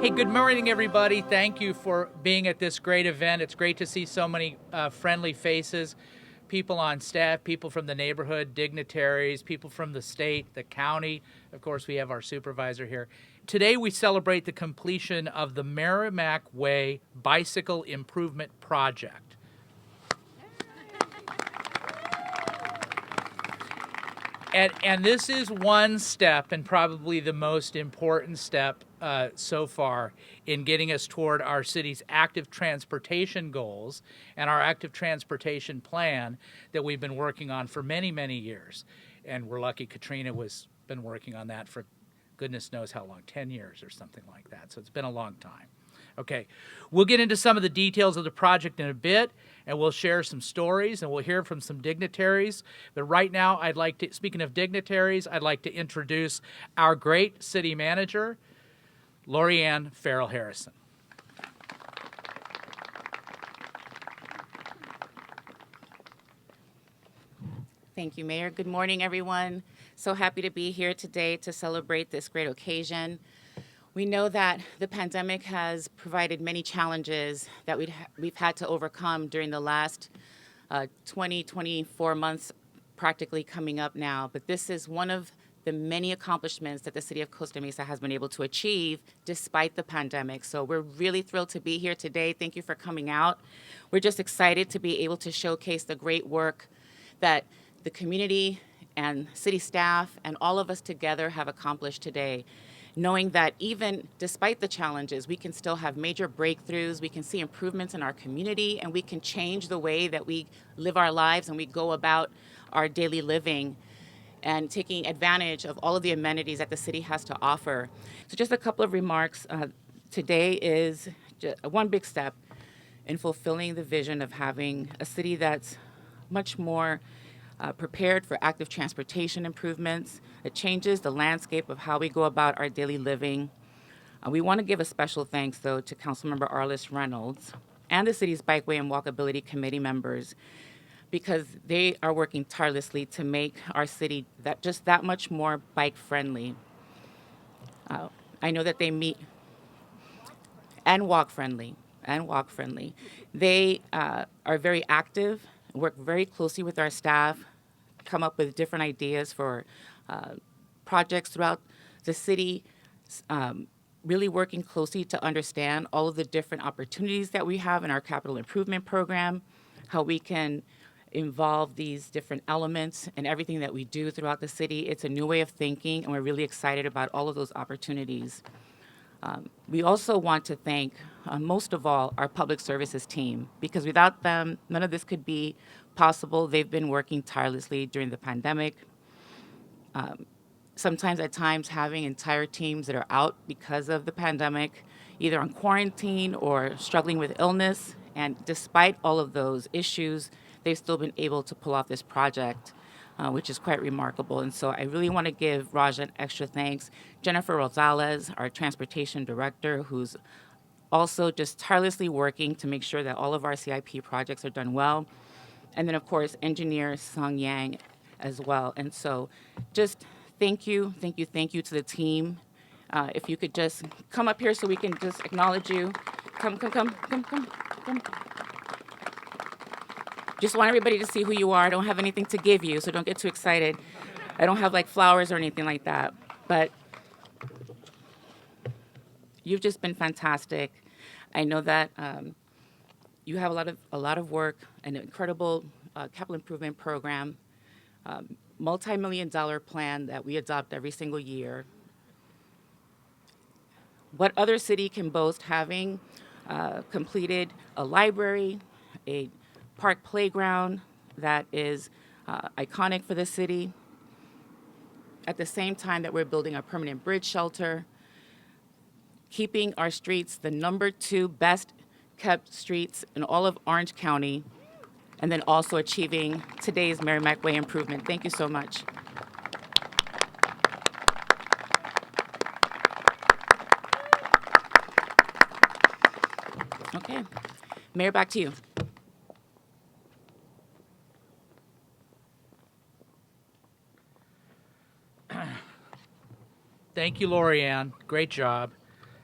Hey, good morning, everybody. Thank you for being at this great event. It's great to see so many friendly faces, people on staff, people from the neighborhood, dignitaries, people from the state, the county. Of course, we have our supervisor here. Today, we celebrate the completion of the Merrimac Way Bicycle Improvement Project. And this is one step, and probably the most important step so far in getting us toward our city's active transportation goals and our active transportation plan that we've been working on for many, many years. And we're lucky Katrina was been working on that for goodness knows how long, 10 years or something like that. So it's been a long time. Okay, we'll get into some of the details of the project in a bit, and we'll share some stories, and we'll hear from some dignitaries. But right now, I'd like to, speaking of dignitaries, I'd like to introduce our great city manager, Lorianne Farrell Harrison. Thank you, Mayor. Good morning, everyone. So happy to be here today to celebrate this great occasion. We know that the pandemic has provided many challenges that we've had to overcome during the last 24 months practically coming up now. But this is one of the many accomplishments that the city of Costa Mesa has been able to achieve despite the pandemic. So we're really thrilled to be here today. Thank you for coming out. We're just excited to be able to showcase the great work that the community and city staff and all of us together have accomplished today, knowing that even despite the challenges, we can still have major breakthroughs, we can see improvements in our community, and we can change the way that we live our lives and we go about our daily living and taking advantage of all of the amenities that the city has to offer. So just a couple of remarks. Today is one big step in fulfilling the vision of having a city that's much more prepared for active transportation improvements. It changes the landscape of how we go about our daily living. We want to give a special thanks, though, to Councilmember Arlis Reynolds and the city's Bikeway and Walkability Committee members, because they are working tirelessly to make our city just that much more bike-friendly. I know that they meet and walk-friendly. They are very active, work very closely with our staff, come up with different ideas for projects throughout the city, really working closely to understand all of the different opportunities that we have in our capital improvement program, how we can involve these different elements in everything that we do throughout the city. It's a new way of thinking, and we're really excited about all of those opportunities. We also want to thank, most of all, our public services team, because without them, none of this could be possible. They've been working tirelessly during the pandemic. Sometimes at times having entire teams that are out because of the pandemic, either on quarantine or struggling with illness. And despite all of those issues, they've still been able to pull off this project, which is quite remarkable. And so I really want to give Raja an extra thanks. Jennifer Rosales, our transportation director, who's also just tirelessly working to make sure that all of our CIP projects are done well. And then, of course, engineer Song Yang as well. And so just thank you to the team. If you could just come up here so we can just acknowledge you. Come. Just want everybody to see who you are. I don't have anything to give you, so don't get too excited. I don't have like flowers or anything like that. But you've just been fantastic. I know that you have a lot of work, an incredible capital improvement program, multi-million-dollar plan that we adopt every single year. What other city can boast having completed a library, a park playground that is iconic for the city, at the same time that we're building a permanent bridge shelter, keeping our streets the #2 best kept streets in all of Orange County, and then also achieving today's Merrimac Way improvement. Thank you so much. Okay, Mayor, back to you. Thank you, Lorianne. Great job.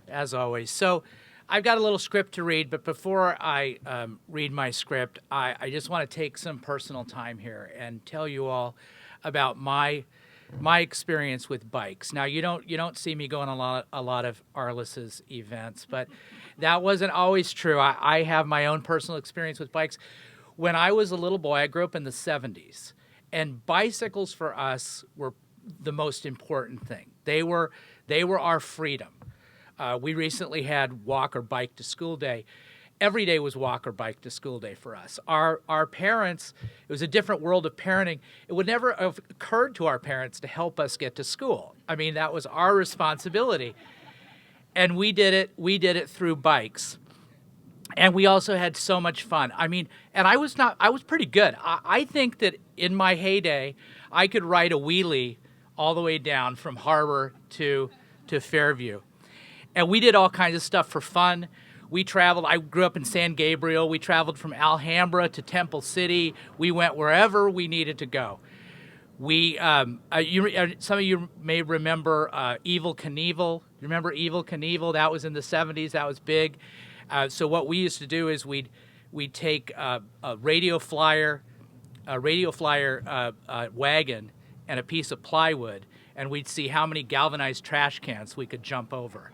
as always. So I've got a little script to read, but before I read my script, I just want to take some personal time here and tell you all about my experience with bikes. Now, you don't see me going a lot of Arlis's events, but that wasn't always true. I have my own personal experience with bikes. When I was a little boy, I grew up in the 70s, and bicycles for us were the most important thing. They were our freedom. We recently had walk or bike to school day. Every day was walk or bike to school day for us. Our parents, it was a different world of parenting. It would never have occurred to our parents to help us get to school. I mean, that was our responsibility. And we did it through bikes. And we also had so much fun. I mean, and I was pretty good. I think that in my heyday, I could ride a wheelie all the way down from Harbor to Fairview. And we did all kinds of stuff for fun. We traveled. I grew up in San Gabriel. We traveled from Alhambra to Temple City. We went wherever we needed to go. Some of you may remember Evel Knievel. You remember Evel Knievel? That was in the 70s. That was big. So what we used to do is we'd take a radio flyer wagon and a piece of plywood, and we'd see how many galvanized trash cans we could jump over.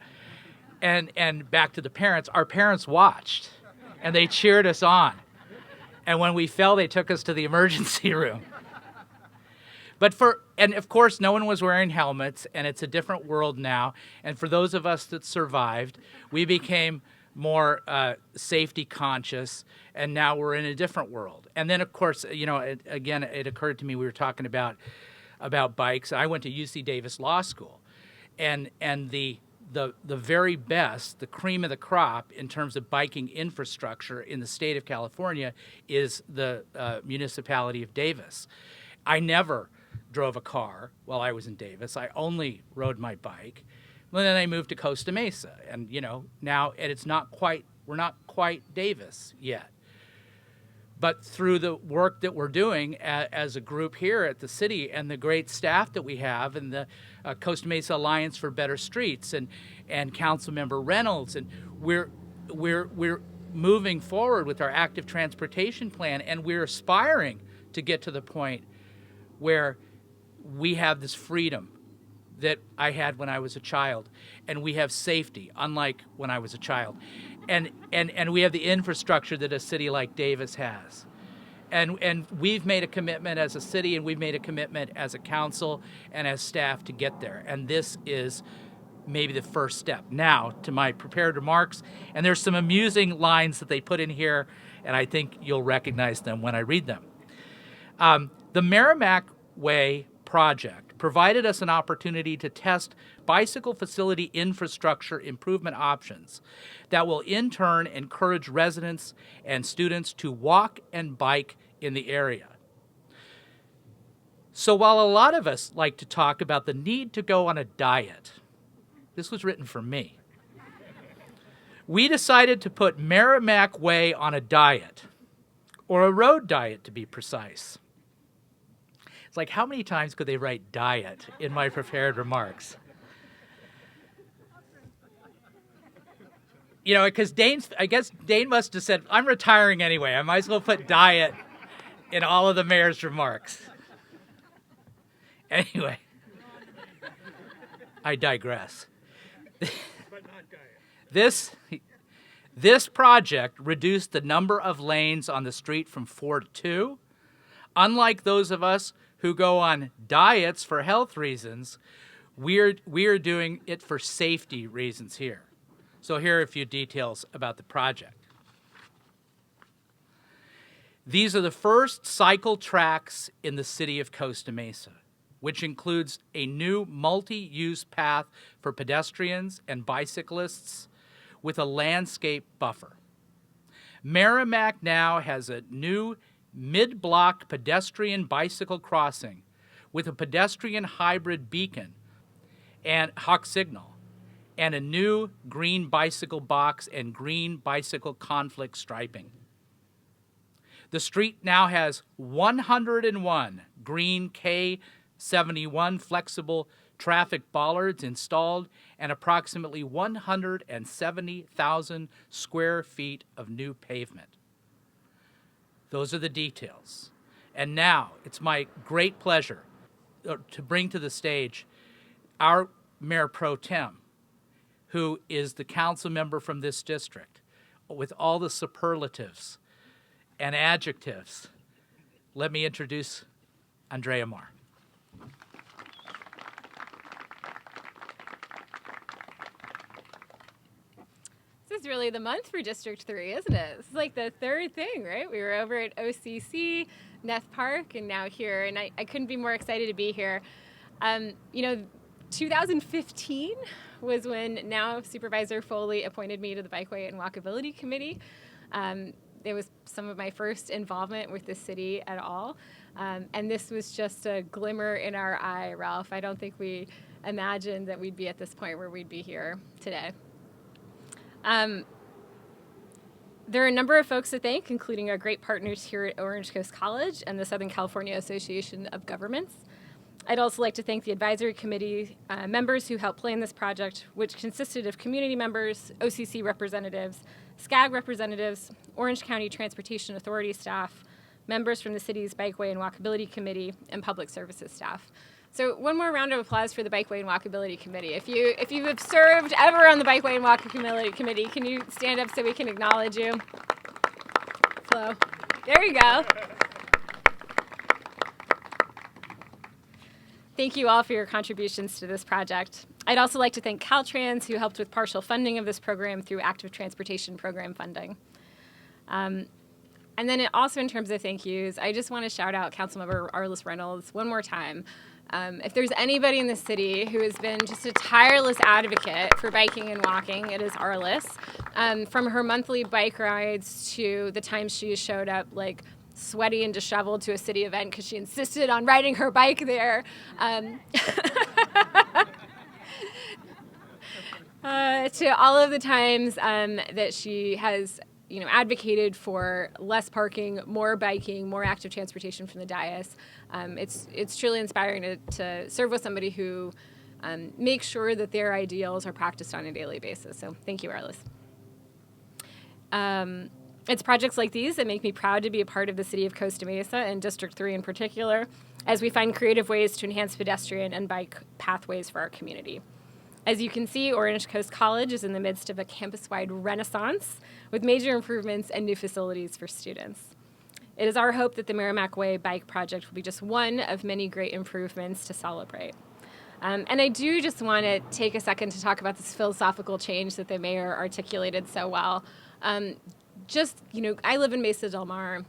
And back to the parents, our parents watched, and they cheered us on. And when we fell, they took us to the emergency room. And of course, no one was wearing helmets, and it's a different world now. And for those of us that survived, we became more safety conscious, and now we're in a different world. And then, of course, it occurred to me, we were talking about bikes. I went to UC Davis Law School, and the very best, the cream of the crop in terms of biking infrastructure in the state of California is the municipality of Davis. I never drove a car while I was in Davis. I only rode my bike. Well, then I moved to Costa Mesa, and now, and we're not quite Davis yet. But through the work that we're doing as a group here at the city and the great staff that we have and the Costa Mesa Alliance for Better Streets and Councilmember Reynolds, and we're moving forward with our active transportation plan, and we're aspiring to get to the point where we have this freedom that I had when I was a child, and we have safety, unlike when I was a child, and we have the infrastructure that a city like Davis has, and we've made a commitment as a city, and we've made a commitment as a council and as staff to get there, and this is maybe the first step. Now to my prepared remarks, and there's some amusing lines that they put in here, and I think you'll recognize them when I read them. The Merrimac Way project provided us an opportunity to test bicycle facility infrastructure improvement options that will in turn encourage residents and students to walk and bike in the area. So while a lot of us like to talk about the need to go on a diet, this was written for me, we decided to put Merrimac Way on a diet, or a road diet to be precise. It's like, how many times could they write diet in my prepared remarks? Because I guess Dane must have said, I'm retiring anyway. I might as well put diet in all of the mayor's remarks. Anyway, I digress. But not diet. This project reduced the number of lanes on the street from 4 to 2. Unlike those of us who go on diets for health reasons, we are doing it for safety reasons here. So here are a few details about the project. These are the first cycle tracks in the city of Costa Mesa, which includes a new multi-use path for pedestrians and bicyclists with a landscape buffer. Merrimac now has a new mid-block pedestrian bicycle crossing with a pedestrian hybrid beacon and hawk signal, and a new green bicycle box and green bicycle conflict striping. The street now has 101 green K 71 flexible traffic bollards installed, and approximately 170,000 square feet of new pavement. Those are the details. And now it's my great pleasure to bring to the stage our Mayor Pro Tem, who is the council member from this district, with all the superlatives and adjectives. Let me introduce Andrea Marr. This is really the month for District 3, isn't it? It's like the third thing, right? We were over at OCC, Neff Park, and now here, and I couldn't be more excited to be here. 2015 was when now Supervisor Foley appointed me to the Bikeway and Walkability Committee. It was some of my first involvement with the city at all. And this was just a glimmer in our eye, Ralph. I don't think we imagined that we'd be at this point where we'd be here today. There are a number of folks to thank, including our great partners here at Orange Coast College and the Southern California Association of Governments. I'd also like to thank the advisory committee members who helped plan this project, which consisted of community members, OCC representatives, SCAG representatives, Orange County Transportation Authority staff, members from the city's Bikeway and Walkability Committee, and public services staff. So one more round of applause for the Bikeway and Walkability Committee. If you have served ever on the Bikeway and Walkability Committee, can you stand up so we can acknowledge you? Flo. There you go. Thank you all for your contributions to this project. I'd also like to thank Caltrans, who helped with partial funding of this program through active transportation program funding. And then also in terms of thank yous, I just want to shout out Councilmember Arlis Reynolds one more time. If there's anybody in the city who has been just a tireless advocate for biking and walking, it is Arlis. From her monthly bike rides to the times she showed up like sweaty and disheveled to a city event because she insisted on riding her bike there. To all of the times that she has advocated for less parking, more biking, more active transportation from the dais. It's truly inspiring to serve with somebody who makes sure that their ideals are practiced on a daily basis. So thank you, Arlis. It's projects like these that make me proud to be a part of the city of Costa Mesa and District 3 in particular, as we find creative ways to enhance pedestrian and bike pathways for our community. As you can see, Orange Coast College is in the midst of a campus-wide renaissance with major improvements and new facilities for students. It is our hope that the Merrimac Way bike project will be just one of many great improvements to celebrate. And I do just want to take a second to talk about this philosophical change that the mayor articulated so well. I live in Mesa Del Mar.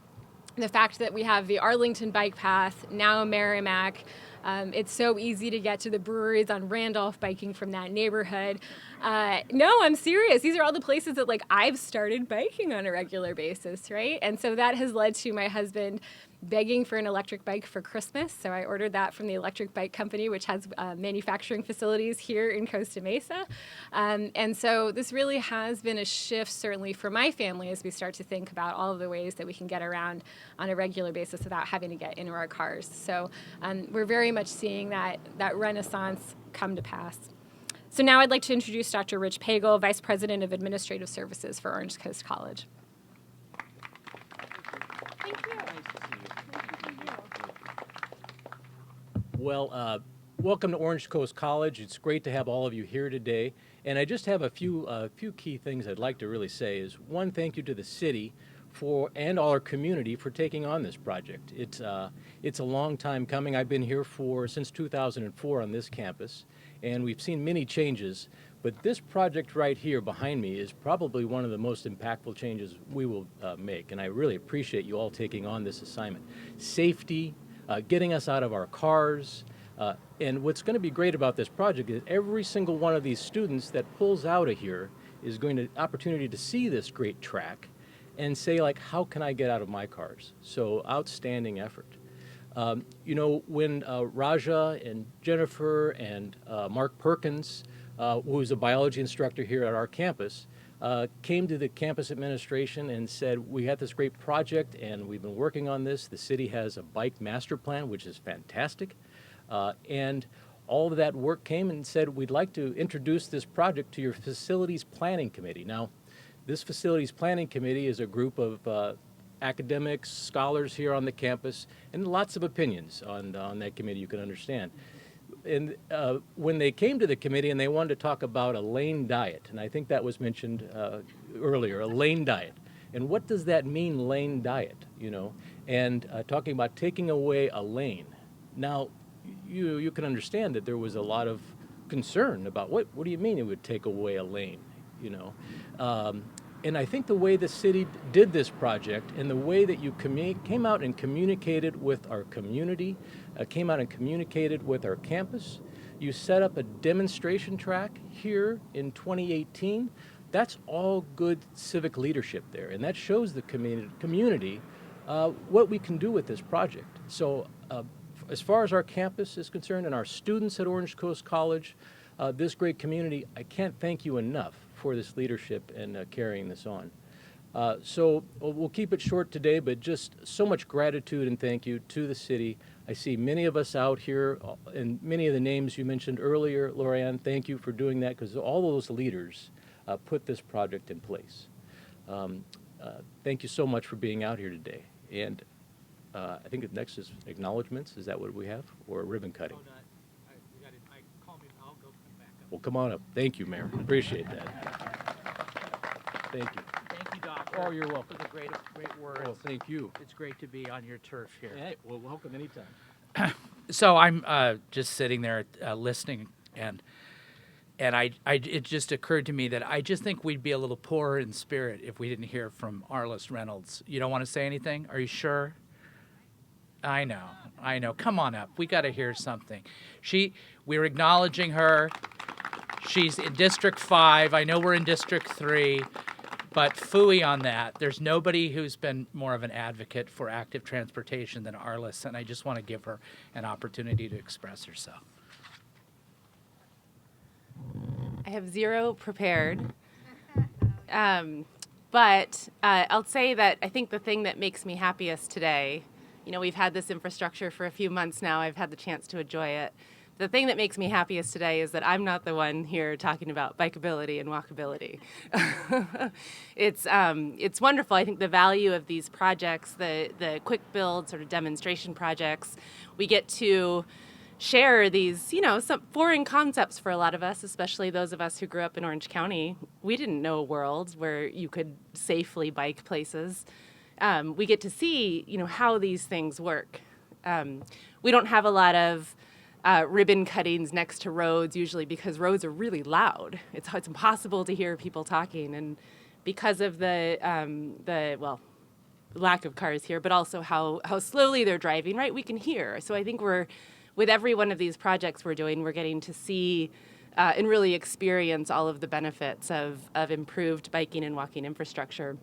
The fact that we have the Arlington bike path, now Merrimac, it's so easy to get to the breweries on Randolph biking from that neighborhood. No, I'm serious. These are all the places that I've started biking on a regular basis, right? And so that has led to my husband begging for an electric bike for Christmas. So I ordered that from the Electric Bike Company, which has manufacturing facilities here in Costa Mesa. And so this really has been a shift, certainly for my family, as we start to think about all of the ways that we can get around on a regular basis without having to get into our cars. So we're very much seeing that renaissance come to pass. So now I'd like to introduce Dr. Rich Pagel, Vice President of Administrative Services for Orange Coast College. Thank you. Well, welcome to Orange Coast College. It's great to have all of you here today. And I just have a few key things I'd like to really say is, one, thank you to the city and all our community for taking on this project. It's a long time coming. I've been here since 2004 on this campus, and we've seen many changes. But this project right here behind me is probably one of the most impactful changes we will make, and I really appreciate you all taking on this assignment. Safety, getting us out of our cars, and what's going to be great about this project is every single one of these students that pulls out of here is going to opportunity to see this great track and say, how can I get out of my cars? So outstanding effort. When Raja and Jennifer and Mark Perkins, who's a biology instructor here at our campus, came to the campus administration and said, we had this great project and we've been working on this. The city has a bike master plan, which is fantastic. And all of that work came and said, we'd like to introduce this project to your Facilities Planning Committee. Now, this Facilities Planning Committee is a group of academics, scholars here on the campus, and lots of opinions on that committee, you can understand. And when they came to the committee and they wanted to talk about a lane diet, and I think that was mentioned earlier, a lane diet. And what does that mean, lane diet, you know? And talking about taking away a lane. Now, you can understand that there was a lot of concern about what do you mean it would take away a lane, you know? And I think the way the city did this project and the way that you came out and communicated with our community, came out and communicated with our campus, you set up a demonstration track here in 2018. That's all good civic leadership there, and that shows the community what we can do with this project. So as far as our campus is concerned and our students at Orange Coast College, this great community, I can't thank you enough for this leadership and carrying this on. So we'll keep it short today, but just so much gratitude and thank you to the city. I see many of us out here, and many of the names you mentioned earlier, Lorianne, thank you for doing that, because all those leaders put this project in place. Thank you so much for being out here today. And I think next is acknowledgments. Is that what we have? Or ribbon cutting? Well, come on up. Thank you, Mayor. Appreciate that. Thank you. Thank you, Doctor. Oh, you're welcome. For the great words. Oh, thank you. It's great to be on your turf here. Hey, well, welcome anytime. So I'm just sitting there listening, and it just occurred to me that I just think we'd be a little poorer in spirit if we didn't hear from Arlis Reynolds. You don't want to say anything? Are you sure? I know. Come on up. We got to hear something. We're acknowledging her. She's in District 5. I know we're in District 3, but phooey on that. There's nobody who's been more of an advocate for active transportation than Arlis, and I just want to give her an opportunity to express herself. I have zero prepared. But I'll say that I think the thing that makes me happiest today, you know, we've had this infrastructure for a few months now. I've had the chance to enjoy it. The thing that makes me happiest today is that I'm not the one here talking about bikeability and walkability. It's wonderful. I think the value of these projects, the quick build sort of demonstration projects, we get to share these, you know, some foreign concepts for a lot of us, especially those of us who grew up in Orange County. We didn't know a world where you could safely bike places. We get to see, you know, how these things work. We don't have a lot of ribbon cuttings next to roads, usually because roads are really loud. It's impossible to hear people talking, and because of the lack of cars here, but also how slowly they're driving, right? We can hear. So I think with every one of these projects we're doing, we're getting to see and really experience all of the benefits of improved biking and walking infrastructure.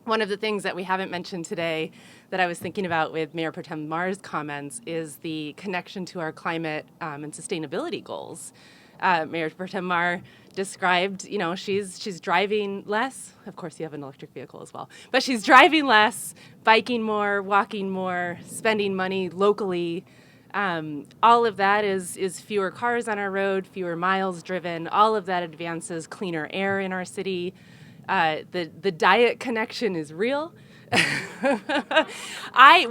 One of the things that we haven't mentioned today that I was thinking about with Mayor Pro Tem Mar's comments is the connection to our climate and sustainability goals. Mayor Pro Tem Mar described, you know, she's driving less. Of course, you have an electric vehicle as well. But she's driving less, biking more, walking more, spending money locally. All of that is fewer cars on our road, fewer miles driven. All of that advances cleaner air in our city. The diet connection is real. I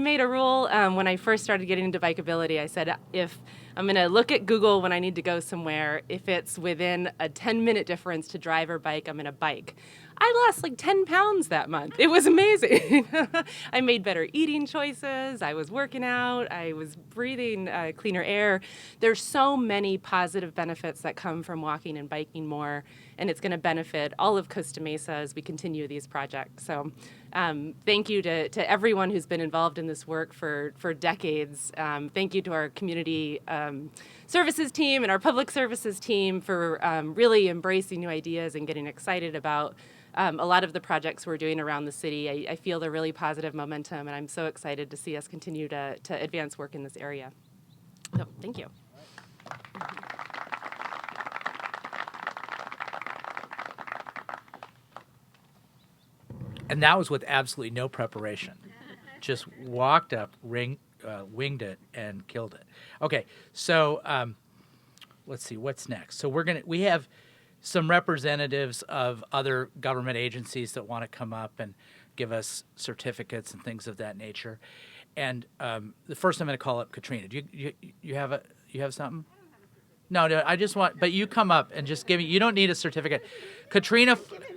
made a rule when I first started getting into bikeability. I said, if I'm going to look at Google when I need to go somewhere, if it's within a 10-minute difference to drive or bike, I'm going to bike. I lost like 10 pounds that month. It was amazing. I made better eating choices. I was working out. I was breathing cleaner air. There's so many positive benefits that come from walking and biking more, and it's going to benefit all of Costa Mesa as we continue these projects. So thank you to everyone who's been involved in this work for decades. Thank you to our community services team and our public services team for really embracing new ideas and getting excited about a lot of the projects we're doing around the city. I feel the really positive momentum, and I'm so excited to see us continue to advance work in this area. So, thank you. And that was with absolutely no preparation. Just walked up, winged it and killed it. Okay, so let's see what's next. So we have some representatives of other government agencies that want to come up and give us certificates and things of that nature. And the first I'm going to call up Katrina. Do you have something? No, I just want, but you come up and just give me. You don't need a certificate, Katrina. I've given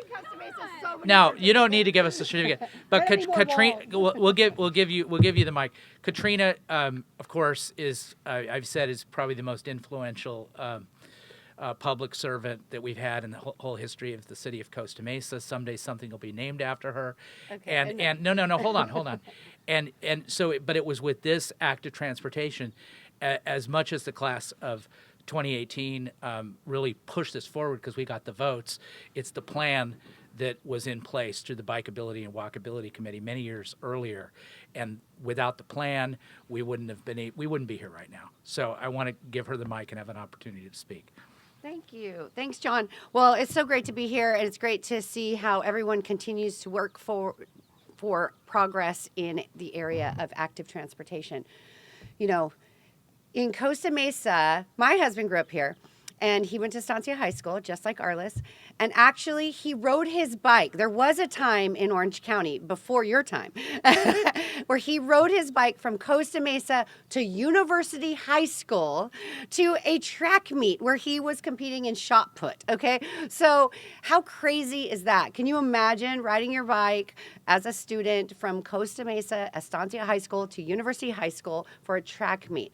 Costa Mesa so many. No, you don't need to give us a certificate. But Katrina, we'll give you the mic. Katrina, of course, is I've said is probably the most influential public servant that we've had in the whole history of the city of Costa Mesa. Someday something will be named after her. Okay, And no, hold on. And so, but it was with this act of transportation, as much as the class of 2018 really pushed this forward because we got the votes. It's the plan that was in place through the Bikeability and Walkability Committee many years earlier, and without the plan, we wouldn't be here right now. So I want to give her the mic and have an opportunity to speak. Thank you. Thanks, John. Well, it's so great to be here, and it's great to see how everyone continues to work for progress in the area of active transportation. You know, in Costa Mesa, my husband grew up here, and he went to Estancia High School, just like Arlis. And actually, he rode his bike. There was a time in Orange County, before your time, where he rode his bike from Costa Mesa to University High School to a track meet where he was competing in shot put, okay? So how crazy is that? Can you imagine riding your bike as a student from Costa Mesa, Estancia High School to University High School for a track meet?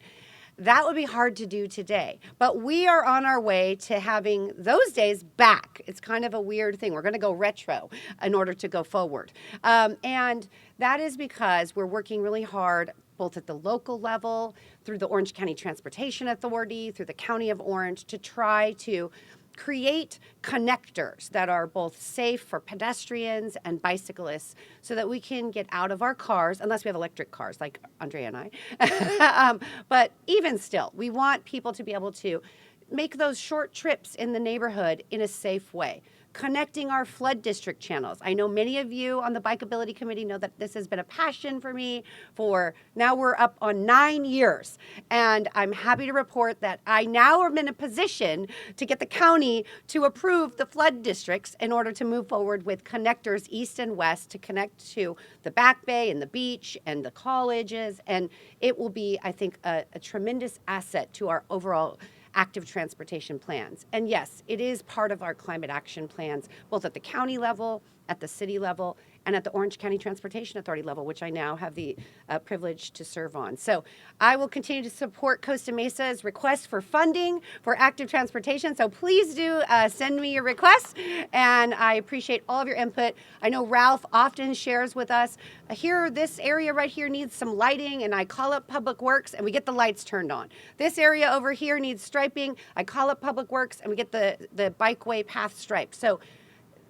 That would be hard to do today. But we are on our way to having those days back. It's kind of a weird thing. We're going to go retro in order to go forward. And that is because we're working really hard both at the local level, through the Orange County Transportation Authority, through the County of Orange, to try to create connectors that are both safe for pedestrians and bicyclists so that we can get out of our cars, unless we have electric cars like Andrea and I. But even still, we want people to be able to make those short trips in the neighborhood in a safe way. Connecting our flood district channels. I know many of you on the Bikeability Committee know that this has been a passion for me for, now we're up on 9 years. And I'm happy to report that I now am in a position to get the county to approve the flood districts in order to move forward with connectors east and west to connect to the Back Bay and the beach and the colleges. And it will be, I think, a tremendous asset to our overall active transportation plans. And yes, it is part of our climate action plans, both at the county level, at the city level, and at the Orange County Transportation Authority level, which I now have the privilege to serve on. So I will continue to support Costa Mesa's request for funding for active transportation. So please do send me your requests, and I appreciate all of your input. I know Ralph often shares with us, here, this area right here needs some lighting, and I call up Public Works, and we get the lights turned on. This area over here needs striping. I call up Public Works, and we get the bikeway path striped. So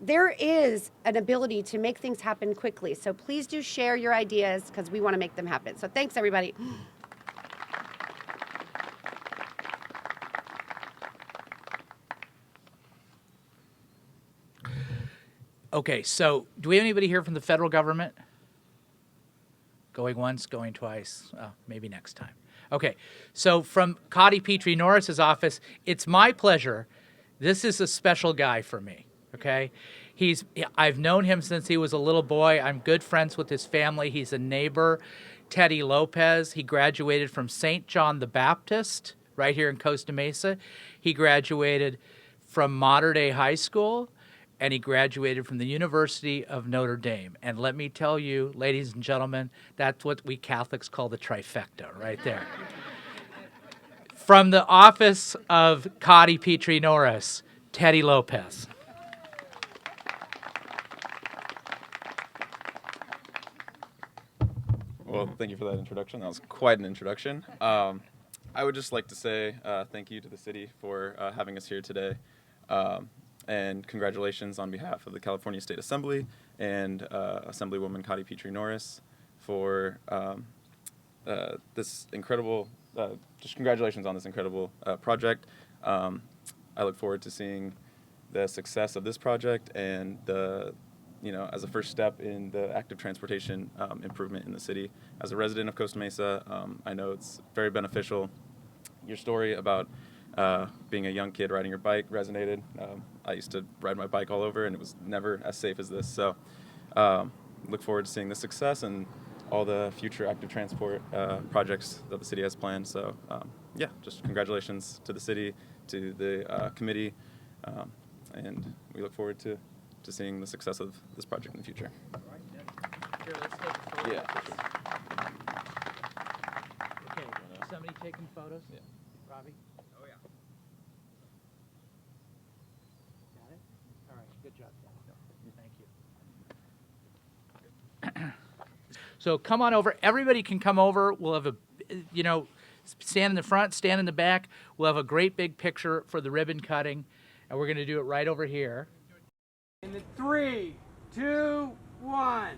there is an ability to make things happen quickly. So please do share your ideas because we want to make them happen. So thanks, everybody. Okay, so do we have anybody here from the federal government? Going once, going twice, maybe next time. Okay, so from Cottie Petrie-Norris's office, it's my pleasure. This is a special guy for me. Okay, I've known him since he was a little boy. I'm good friends with his family. He's a neighbor, Teddy Lopez. He graduated from St. John the Baptist right here in Costa Mesa. He graduated from Mater Dei High School, and he graduated from the University of Notre Dame. And let me tell you, ladies and gentlemen, that's what we Catholics call the trifecta right there. From the office of Cottie Petrie-Norris, Teddy Lopez. Well, thank you for that introduction. That was quite an introduction. I would just like to say thank you to the city for having us here today. And congratulations on behalf of the California State Assembly and Assemblywoman Cottie Petrie-Norris for this incredible, just congratulations on this incredible project. I look forward to seeing the success of this project and the as a first step in the active transportation improvement in the city. As a resident of Costa Mesa, I know it's very beneficial. Your story about being a young kid riding your bike resonated. I used to ride my bike all over, and it was never as safe as this. So look forward to seeing the success and all the future active transport projects that the city has planned. So yeah, just congratulations to the city, to the committee, and we look forward to seeing the success of this project in the future. Here, let's take a photo. Yeah, for sure. Okay, somebody taking photos? Yeah. Robbie? Oh, yeah. Got it? All right, good job, Thank you. So come on over. Everybody can come over. We'll have stand in the front, stand in the back. We'll have a great big picture for the ribbon cutting, and we're going to do it right over here. In the 3, 2, 1.